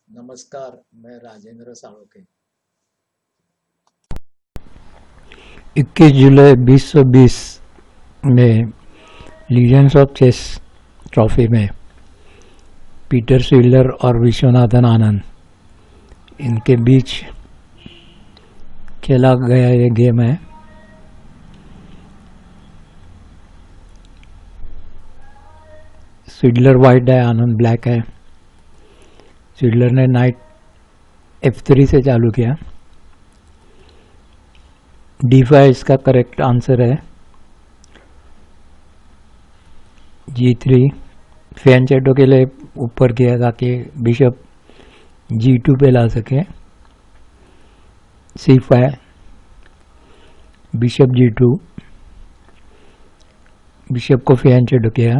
नमस्कार, मैं राजेंद्र साळोखे। 21 जुलाई 2020 में लीजेंड्स ऑफ चेस ट्रॉफी में पीटर स्विलर और विश्वनाथन आनंद इनके बीच खेला गया ये गेम है। स्विडलर वाइट है, आनंद ब्लैक है। स्विडलर ने नाइट F3 से चालू किया। D5 इसका करेक्ट आंसर है। G3 फियांचेटो के लिए ऊपर किया ताकि बिशप G2 पे ला सके। C5 बिशप G2, बिशप को फियांचेटो किया।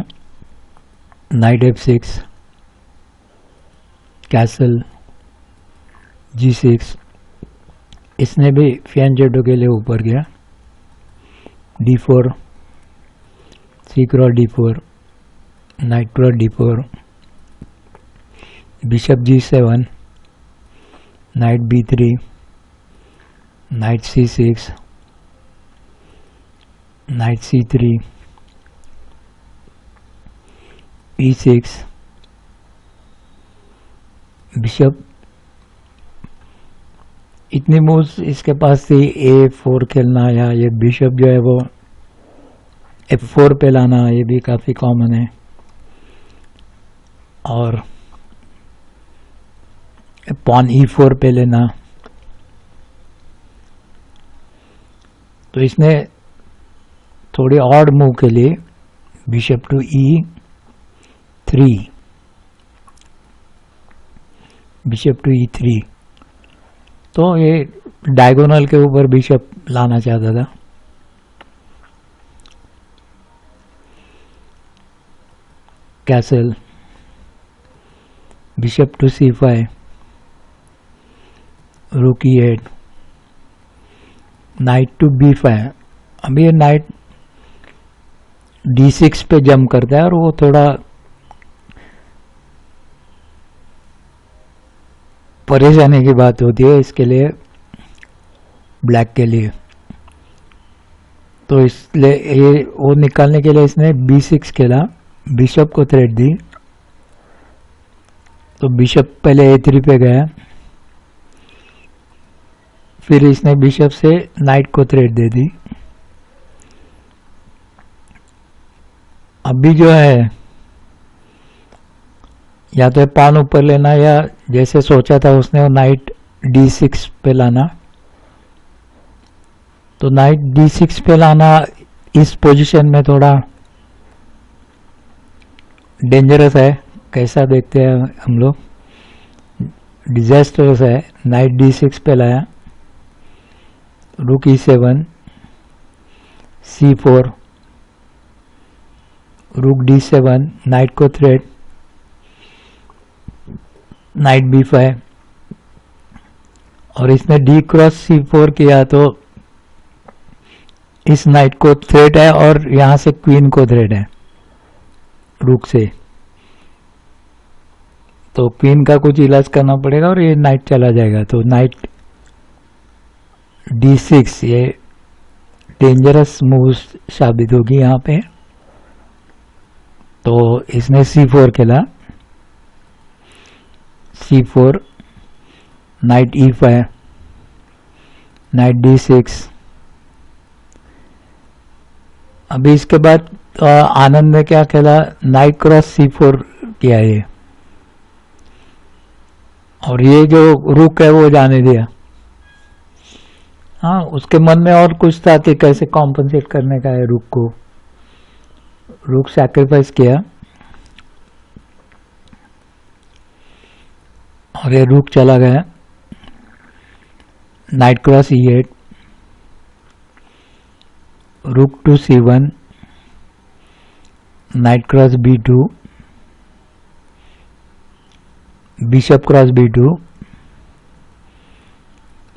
नाइट F6, कैसल G6, इसने भी फियांचेटो के लिए ऊपर गया। D4, C cross D4, night cross D4, bishop G7, night B3, night C6, night C3, E6, bishop, इतनी मूव्स इसके पास थी। A4 खेलना या ये बिशप जो है वो F4 पे लाना, ये भी काफ़ी कॉमन है। और पॉन E4 पे लेना। तो इसने थोड़ी ऑड मूव के लिए bishop to E3, bishop to E3, तो ये डायगोनल के ऊपर बिशप लाना चाहता था। कैसल, बिशप टू C5, रूक E8, नाइट टू B5। अभी ये नाइट D6 पे जंप करता है और वो थोड़ा परेशानी की बात होती है इसके लिए, ब्लैक के लिए। तो इसलिए ये वो निकालने के लिए इसने B6 खेला, बिशप को थ्रेट दी। तो बिशप पहले A3 पे गया, फिर इसने बिशप से नाइट को थ्रेट दे दी। अभी जो है या तो पान ऊपर लेना या जैसे सोचा था उसने वो नाइट D6 पे लाना। तो नाइट D6 पे लाना इस पोजीशन में थोड़ा डेंजरस है। कैसा देखते हैं हम लोग, डिजास्टरस है। नाइट D6 पे लाया, रूक E7, C4, रूक D7, नाइट को थ्रेट, नाइट B5, और इसने D क्रॉस C4 किया तो इस नाइट को थ्रेट है और यहां से क्वीन को थ्रेट है रूक से। तो क्वीन का कुछ इलाज करना पड़ेगा और ये नाइट चला जाएगा। तो नाइट D6 ये डेंजरस मूव साबित होगी यहाँ पे। तो इसने C4 खेला, C4, night E5, night D6। अभी इसके बाद आनंद ने क्या खेला, नाइट क्रॉस C4 किया ये, और ये जो रुक है वो जाने दिया। हाँ, उसके मन में और कुछ था कि कैसे कॉम्पनसेट करने का है रुक को। रुक सैक्रिफाइस किया और ये रुक चला गया। Night cross E8, rook to C1, knight cross B2, bishop cross B2,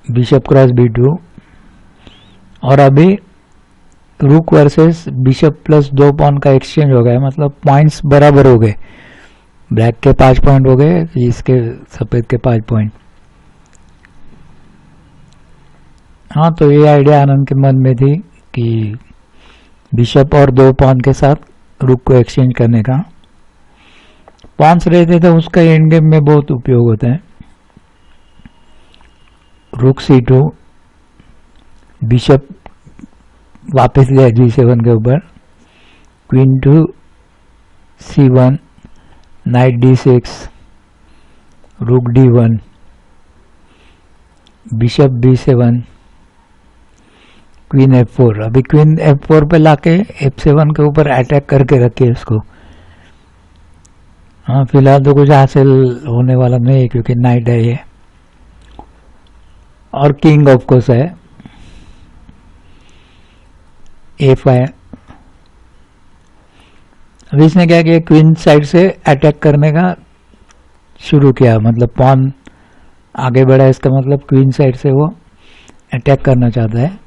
bishop cross B2, और अभी rook versus bishop plus 2 pawn का एक्सचेंज हो गया, मतलब पॉइंट्स बराबर हो गए। ब्लैक के 5 पॉइंट हो गए, इसके सफेद के 5 पॉइंट। हाँ, तो ये आइडिया आनंद के मन में थी कि बिशप और 2 पॉन के साथ रुक को एक्सचेंज करने का। पॉन्स रहते तो उसका एंड गेम में बहुत उपयोग होता है। रुक C2, बिशप वापस लिया G7 के ऊपर, queen to C1, night D6, रुक D1, bishop B7, queen F4। अभी क्वीन F4 पे लाके F7 के ऊपर अटैक करके रखिए इसको। हाँ, फिलहाल तो कुछ हासिल होने वाला नहीं है क्योंकि नाइट है ये, और किंग ऑफ कोर्स है A5। अभी इसने क्या किया, क्वीन साइड से अटैक करने का शुरू किया, मतलब पॉन आगे बढ़ा, इसका मतलब क्वीन साइड से वो अटैक करना चाहता है।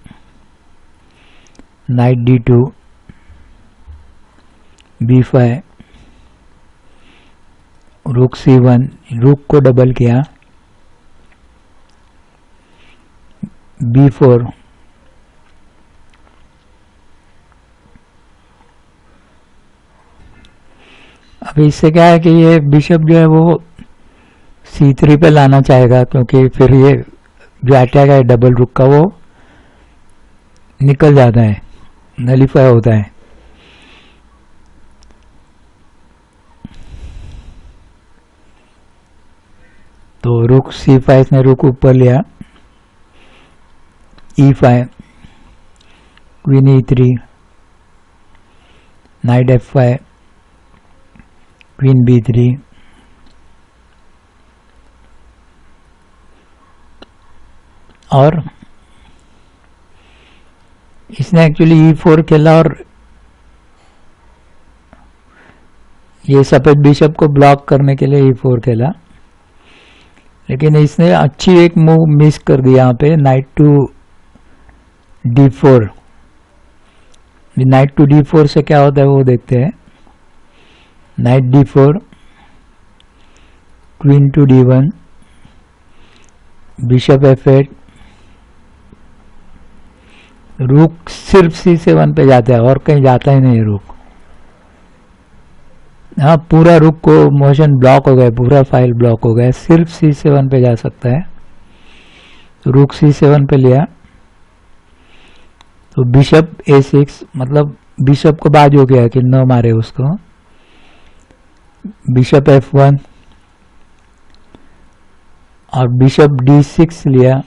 नाइट D2, B5, रुक C1, रुक को डबल किया, B4, अभी इससे क्या है कि ये बिशप जो है वो C3 पे लाना चाहेगा, क्योंकि फिर ये जो अटैक है डबल रुक का वो निकल जाता है, नलीफाई होता है। तो रुक C5 ने रुक ऊपर लिया, E5, queen E3, night F5, queen B3, और इसने एक्चुअली E4 खेला और ये सफेद बिशप को ब्लॉक करने के लिए E4 खेला, लेकिन इसने अच्छी एक मूव मिस कर दी यहाँ पे, night to D4। Night to D4 से क्या होता है वो देखते हैं। Night D4, queen to D1, bishop F8, रुक सिर्फ C7 पे जाता है और कहीं जाता ही नहीं है रुक। हाँ, पूरा रुक को मोशन ब्लॉक हो गया, पूरा फाइल ब्लॉक हो गया, सिर्फ C7 पे जा सकता है। तो रुक C7 पे लिया, तो बिशप A6, मतलब बिशप को बाज हो गया कि न मारे उसको। बिशप F1 और बिशप D6 लिया,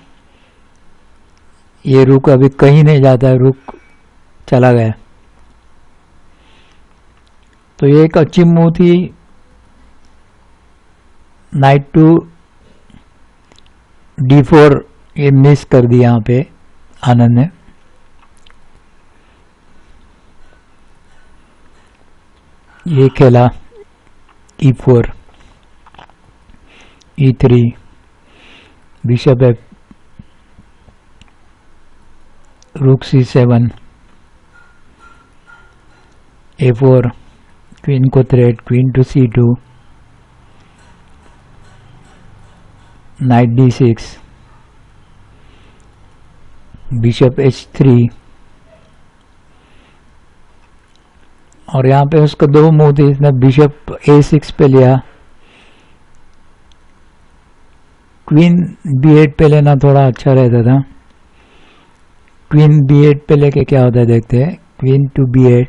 ये रुक अभी कहीं नहीं जाता है, रुक चला गया। तो ये एक अच्छी मूव थी, नाइट टू D4 ये मिस कर दिया यहाँ पे आनंद ने। ये खेला E4, E3, बिशप F, रुक C7, A4, क्वीन को threat, queen to C2, knight D6, bishop H3, और यहाँ पे उसका 2 मूव थे, इसने बिशप A6 पे लिया, क्वीन B8 पे लेना थोड़ा अच्छा रहता था। क्वीन B8 पे लेके क्या होता है देखते हैं। Queen to B8,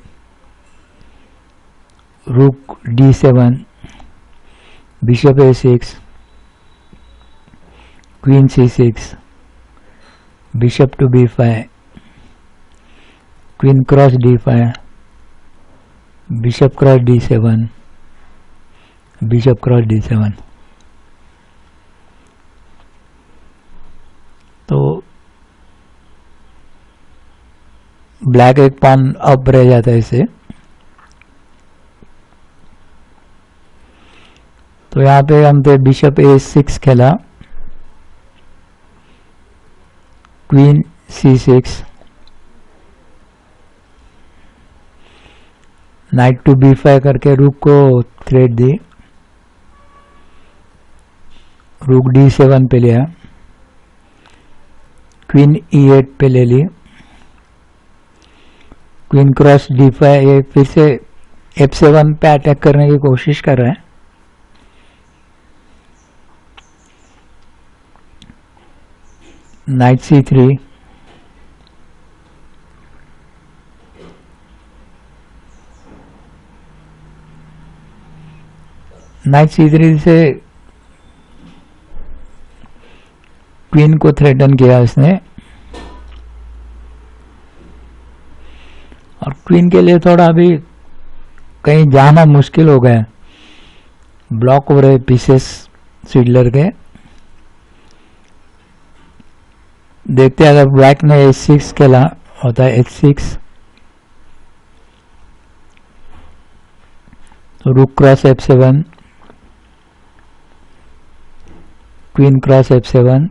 rook D7, bishop A6, queen C6, bishop to B5, queen cross D5, bishop cross D7, bishop cross D7। तो ब्लैक एक पॉन अप रह जाता है इसे। तो यहाँ पे हम थे बिशप A6 खेला, queen C6, night to B5 करके रुक को थ्रेट दी, रूक D7 पे लिया, क्वीन E8 पे ले ली, क्वीन क्रॉस D5, ये फिर से F7 पे अटैक करने की कोशिश कर रहे हैं। नाइट C3, नाइट C3 से क्वीन को थ्रेटन किया इसने, और क्वीन के लिए थोड़ा अभी कहीं जाना मुश्किल हो गया, ब्लॉक हो रहे पीसेस स्वीडलर के। देखते हैं अगर ब्लैक ने H6 खेला होता है, H6 तो रुक cross F7, queen cross F7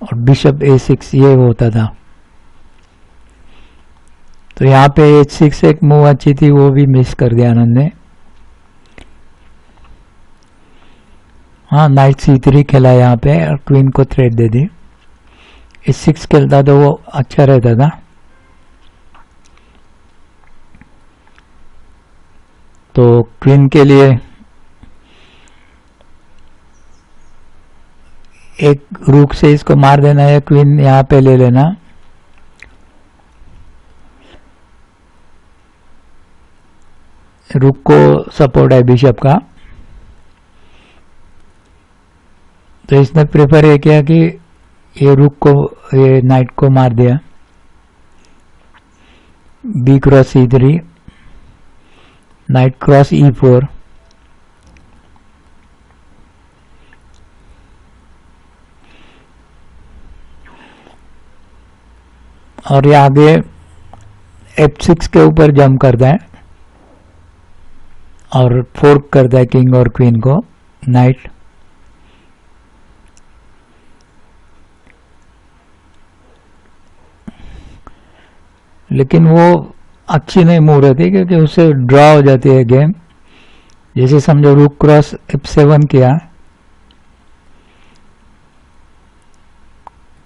और बिशप A6 ये होता था। तो यहाँ पे H6 एक मूव अच्छी थी, वो भी मिस कर दिया आनंद ने। हाँ, नाइट C3 खेला यहाँ पे और क्वीन को थ्रेट दे दी। H6 खेलता तो वो अच्छा रहता था। तो क्वीन के लिए एक रूक से इसको मार देना है, क्वीन यहाँ पे ले लेना। रूक को सपोर्ट है बिशप का, तो इसने प्रेफर ये किया कि ये रूक को, ये नाइट को मार दिया। B cross C3, night cross E4, और ये आगे F6 के ऊपर जंप करता है और फोर्क करता है किंग और क्वीन को, नाइट। लेकिन वो अच्छी नहीं मूव रहती क्योंकि उससे ड्रॉ हो जाती है गेम। जैसे समझो रूक क्रॉस F7 किया,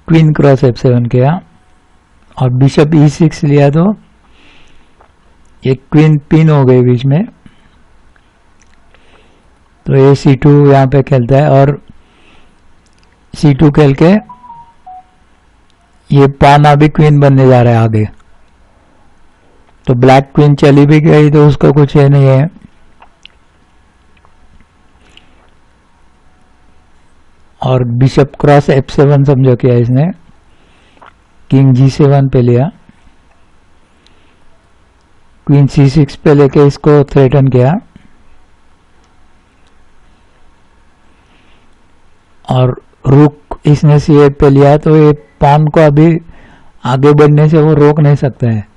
क्वीन क्रॉस F7 किया और बिशप E6 लिया, तो ये क्वीन पिन हो गई बीच में। तो ये C2 यहाँ पे खेलता है और C2 खेल के ये पान अभी क्वीन बनने जा रहा है आगे। तो ब्लैक क्वीन चली भी गई तो उसका कुछ है नहीं है। और बिशप क्रॉस F7 समझो किया इसने, किंग G7 पे लिया, क्वीन C6 पे लेके इसको थ्रेटन किया और रुक इसने C8 पे लिया। तो ये पान को अभी आगे बढ़ने से वो रोक नहीं सकता है।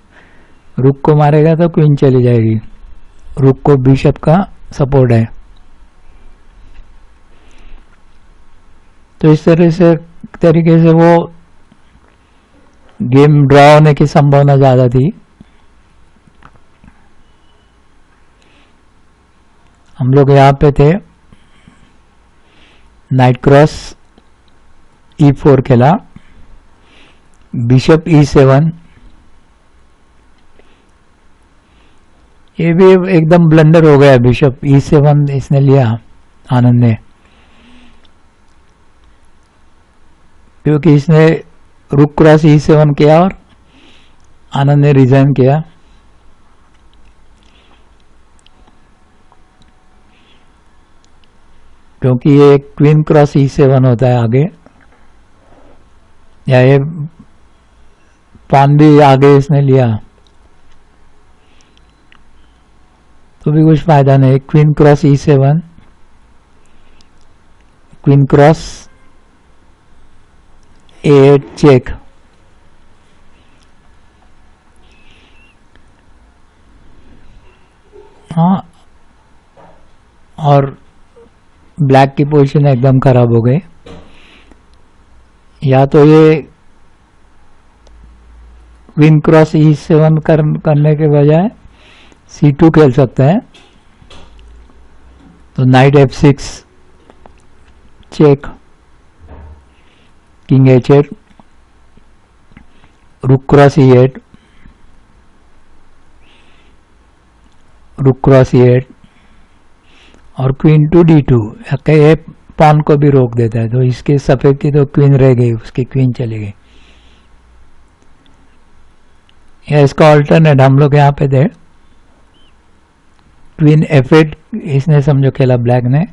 रुक को मारेगा तो क्वीन चली जाएगी, रुक को बिशप का सपोर्ट है। तो इस तरीके से वो गेम ड्रॉ होने की संभावना ज्यादा थी। हम लोग यहाँ पे थे, नाइट क्रॉस E4 खेला, बिशप E7, ये भी एकदम ब्लंडर हो गया। बिशप E7 इसने लिया आनंद ने, क्योंकि इसने रुक क्रॉस E7 किया और आनंद ने रिजाइन किया। क्योंकि ये क्वीन क्रॉस E7 होता है आगे, या ये पान भी आगे इसने लिया तो भी कुछ फायदा नहीं। Queen cross E7, queen cross A8 check. हाँ, और ब्लैक की पोजीशन एकदम खराब हो गई। या तो ये क्वीन क्रॉस E7 करने के बजाय C2 खेल सकता है, तो night F6 check, king H8, रुक क्रॉस E8, रुक क्रॉस E8 और क्वीन टू D2। ये पॉन को भी रोक देता है, तो इसके सफेद की तो क्वीन रह गई, उसकी क्वीन चली गई। या इसका ऑल्टरनेट हम लोग यहाँ पे दे, क्वीन F8 इसने समझो खेला ब्लैक ने,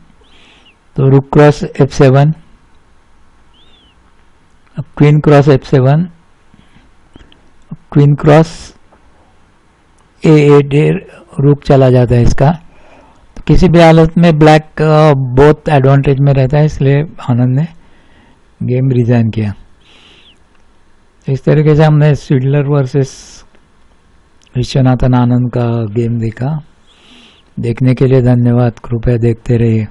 तो रुक क्रॉस F7, अब queen cross F7, queen cross A8, रुक चला जाता है इसका। तो किसी भी हालत में ब्लैक बहुत एडवांटेज में रहता है, इसलिए आनंद ने गेम रिजाइन किया। इस तरीके से हमने स्विडलर वर्सेस विश्वनाथन आनंद का गेम देखा। देखने के लिए धन्यवाद, कृपया देखते रहिए।